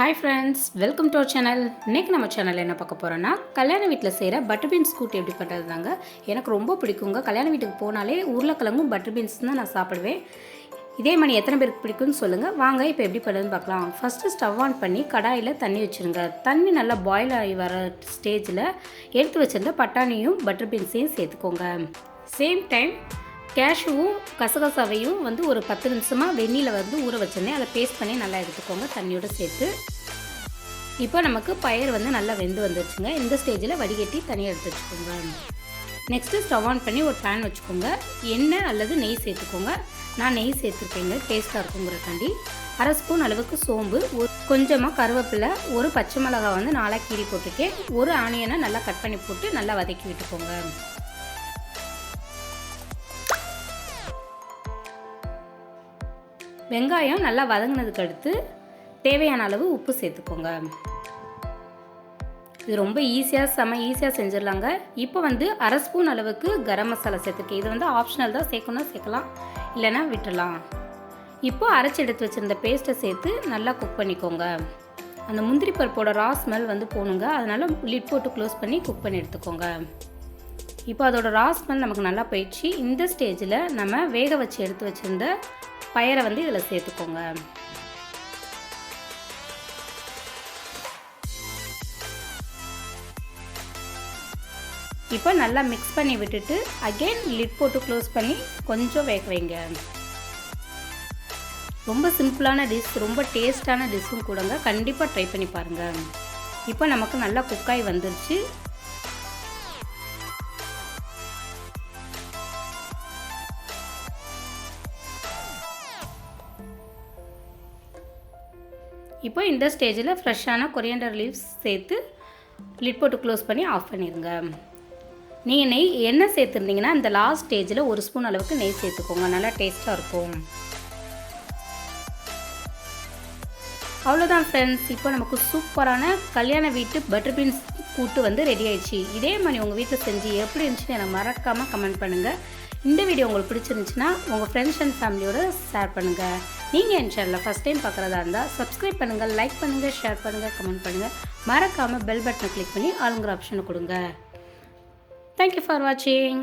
Hi friends, welcome to our channel. இன்னைக்கு நம்ம சேனல்ல என்ன பார்க்க போறோம்னா கல்யாண வீட்ல செய்யற பட்டர் பீன்ஸ் கூட்டு எப்படி பண்றதுதாங்க. எனக்கு ரொம்ப பிடிக்குங்க. கல்யாண வீட்டுக்கு போனாலே உருளைக்கிழங்கும் பட்டர் பீன்ஸ் தான் நான் சாப்பிடுவேன். இதே மாதிரி எத்தனை பேருக்கு பிடிக்கும்னு சொல்லுங்க. வாங்க இப்போ எப்படி பண்றதுன்னு பார்க்கலாம். ஃபர்ஸ்ட் ஸ்டவ் ஆன் பண்ணி கடாயில தண்ணி வச்சிருங்க. தண்ணி நல்லா பாயில் ஆகி வர ஸ்டேஜ்ல எடுத்து வச்சிருந்த பட்டாணியும் பட்டர் பீன்ஸையும் சேர்த்துக்கோங்க. சேம் டைம் கேஷ்யூவும் கசகசாவையும் ஒரு 10 நிமிஷமாக வெந்நீரில் ஊற வச்சிருந்தேன். அதை பேஸ்ட் பண்ணி நல்லா எடுத்துக்கோங்க தண்ணியோடு சேர்த்து. இப்போ நமக்கு பயிர் நல்லா வெந்து வந்துருச்சுங்க. இந்த ஸ்டேஜில் வடிகட்டி தனியாக எடுத்து வச்சுக்கோங்க. நெக்ஸ்ட்டு ஸ்டவ் ஆன் பண்ணி ஒரு பேன் வச்சுக்கோங்க. எண்ணெய் அல்லது நெய் சேர்த்துக்கோங்க. நான் நெய் சேர்த்துருக்கேங்க, டேஸ்ட்டாக இருக்குங்கிறக்காண்டி. 1/2 ஸ்பூன் அளவுக்கு சோம்பு, கொஞ்சமாக கருவேப்பிலை, ஒரு பச்சை மிளகாய் 4 கீரி போட்டுருக்கேன். ஒரு ஆனியனை நல்லா கட் பண்ணி போட்டு நல்லா வதக்கி விட்டுக்கோங்க. வெங்காயம் நல்லா வதங்கினதுக்கு அடுத்து தேவையான அளவு உப்பு சேர்த்துக்கோங்க. இது ரொம்ப ஈஸியாக செஞ்சிடலாங்க. இப்போ 1/2 ஸ்பூன் அளவுக்கு கரம் மசாலா சேர்த்துருக்கேன். இது ஆப்ஷனல் தான், சேர்க்கணும்னா சேர்க்கலாம், இல்லைன்னா விட்டுடலாம். இப்போ அரைச்சி எடுத்து வச்சுருந்த பேஸ்ட்டை சேர்த்து நல்லா குக் பண்ணிக்கோங்க. அந்த முந்திரி பருப்போட ரா ஸ்மெல் போகணுங்க. அதனால் லிட் போட்டு க்ளோஸ் பண்ணி குக் பண்ணி எடுத்துக்கோங்க. இப்போ அதோட ரா ஸ்மெல் நமக்கு நல்லா போயிடுச்சு. இந்த ஸ்டேஜில் நம்ம வேக வச்சு எடுத்து வச்சுருந்த பயிரை இதில் சேர்த்துக்கோங்க. இப்போ நல்லா மிக்ஸ் பண்ணி விட்டுட்டு அகைன் லிட் போட்டு க்ளோஸ் பண்ணி கொஞ்சம் வேக வைங்க. ரொம்ப சிம்பிளான டிஷ், ரொம்ப டேஸ்டான டிஷ்ஷும் கூடங்க. கண்டிப்பாக ட்ரை பண்ணி பாருங்கள். இப்போ நமக்கு நல்லா குக்காய் வந்துருச்சு. இப்போ இந்த ஸ்டேஜில் ஃப்ரெஷ்ஷான கொரியண்டர் லீவ்ஸ் சேர்த்து லிட் போட்டு க்ளோஸ் பண்ணி ஆஃப் பண்ணிடுங்க. நீங்கள் எண்ணெய் சேர்த்துருந்தீங்கன்னா இந்த லாஸ்ட் ஸ்டேஜில் 1 ஸ்பூன் அளவுக்கு நெய் சேர்த்துக்கோங்க. நல்லா டேஸ்ட்டாக இருக்கும். அவ்வளோதான் ஃப்ரெண்ட்ஸ், இப்போ நமக்கு சூப்பரான கல்யாண வீட்டு பட்டர் பீன்ஸ் கூட்டு ரெடி ஆயிடுச்சு. இதே மாதிரி உங்கள் வீட்டில் செஞ்சு எப்படி இருந்துச்சுன்னு எனக்கு மறக்காமல் கமெண்ட் பண்ணுங்கள். இந்த வீடியோ உங்களுக்கு பிடிச்சிருந்துச்சுன்னா உங்கள் ஃப்ரெண்ட்ஸ் அண்ட் ஃபேமிலியோட ஷேர் பண்ணுங்கள். நீங்கள் என் சேனலில் ஃபஸ்ட் டைம் பார்க்குறதா இருந்தால் சப்ஸ்கிரைப் பண்ணுங்கள், லைக் பண்ணுங்கள், ஷேர் பண்ணுங்கள், கமெண்ட் பண்ணுங்கள். மறக்காமல் பெல் பட்டனை கிளிக் பண்ணி ஆளுங்கிற ஆப்ஷனை கொடுங்க. தேங்க்யூ ஃபார் வாட்சிங்.